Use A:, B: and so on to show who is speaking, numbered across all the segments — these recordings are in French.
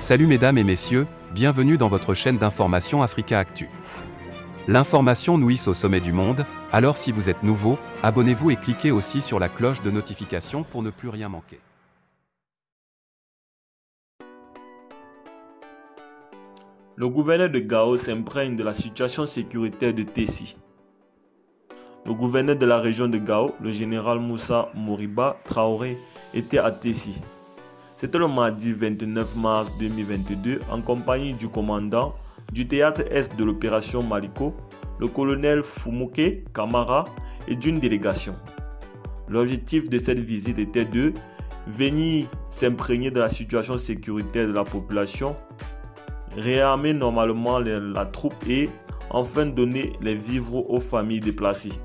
A: Salut mesdames et messieurs, bienvenue dans votre chaîne d'information Africa Actu. L'information nous hisse au sommet du monde, alors si vous êtes nouveau, abonnez-vous et cliquez aussi sur la cloche de notification pour ne plus rien manquer.
B: Le gouverneur de Gao s'imprègne de la situation sécuritaire de Tessie. Le gouverneur de la région de Gao, le général Moussa Moriba Traoré, était à Tessie. C'était le mardi 29 mars 2022 en compagnie du commandant du théâtre Est de l'opération Maliko, le colonel Fumouke Kamara et d'une délégation. L'objectif de cette visite était de venir s'imprégner de la situation sécuritaire de la population, réarmer normalement la troupe et enfin donner les vivres aux familles déplacées.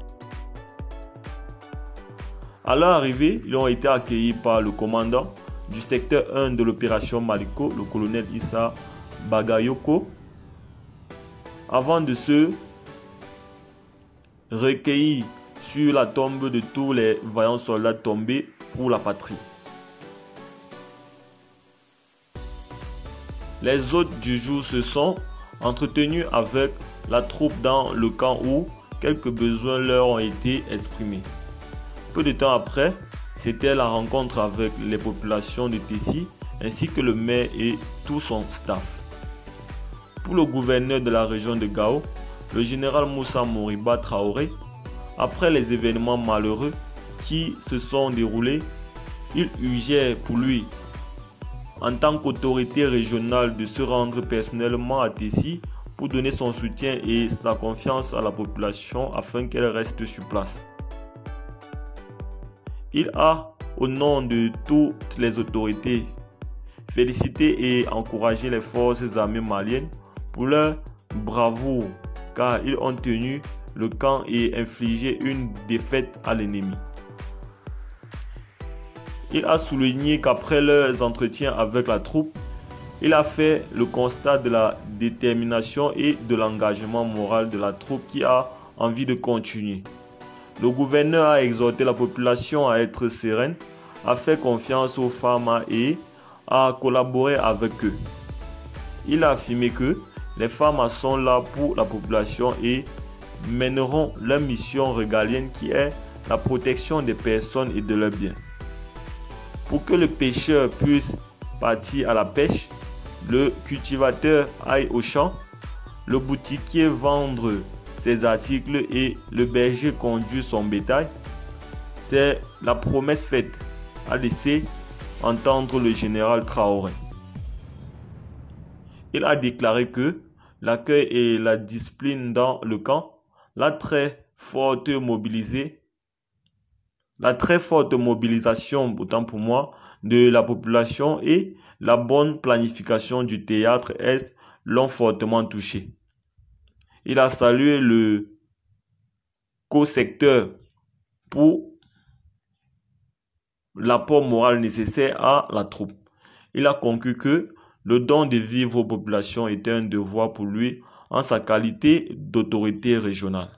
B: À leur arrivée, ils ont été accueillis par le commandant du secteur 1 de l'opération Maliko, le colonel Issa Bagayoko, avant de se recueillir sur la tombe de tous les vaillants soldats tombés pour la patrie. Les hôtes du jour se sont entretenus avec la troupe dans le camp où quelques besoins leur ont été exprimés. Peu de temps après, c'était la rencontre avec les populations de Tessie ainsi que le maire et tout son staff. Pour le gouverneur de la région de Gao, le général Moussa Moriba Traoré, après les événements malheureux qui se sont déroulés, il urgeait pour lui, en tant qu'autorité régionale, de se rendre personnellement à Tessie pour donner son soutien et sa confiance à la population afin qu'elle reste sur place. Il a, au nom de toutes les autorités, félicité et encouragé les forces armées maliennes pour leur bravoure car ils ont tenu le camp et infligé une défaite à l'ennemi. Il a souligné qu'après leurs entretiens avec la troupe, il a fait le constat de la détermination et de l'engagement moral de la troupe qui a envie de continuer. Le gouverneur a exhorté la population à être sereine, à faire confiance aux femmes et à collaborer avec eux. Il a affirmé que les femmes sont là pour la population et mèneront leur mission régalienne qui est la protection des personnes et de leurs biens. Pour que le pêcheur puisse partir à la pêche, le cultivateur aille au champ, le boutiquier vendre ses articles et le berger conduire son bétail, c'est la promesse faite, a laissé entendre le général Traoré. Il a déclaré que l'accueil et la discipline dans le camp, la très forte mobilisation, autant pour moi, de la population et la bonne planification du théâtre Est l'ont fortement touché. Il a salué le co-secteur pour l'apport moral nécessaire à la troupe. Il a conclu que le don de vivre aux populations était un devoir pour lui en sa qualité d'autorité régionale.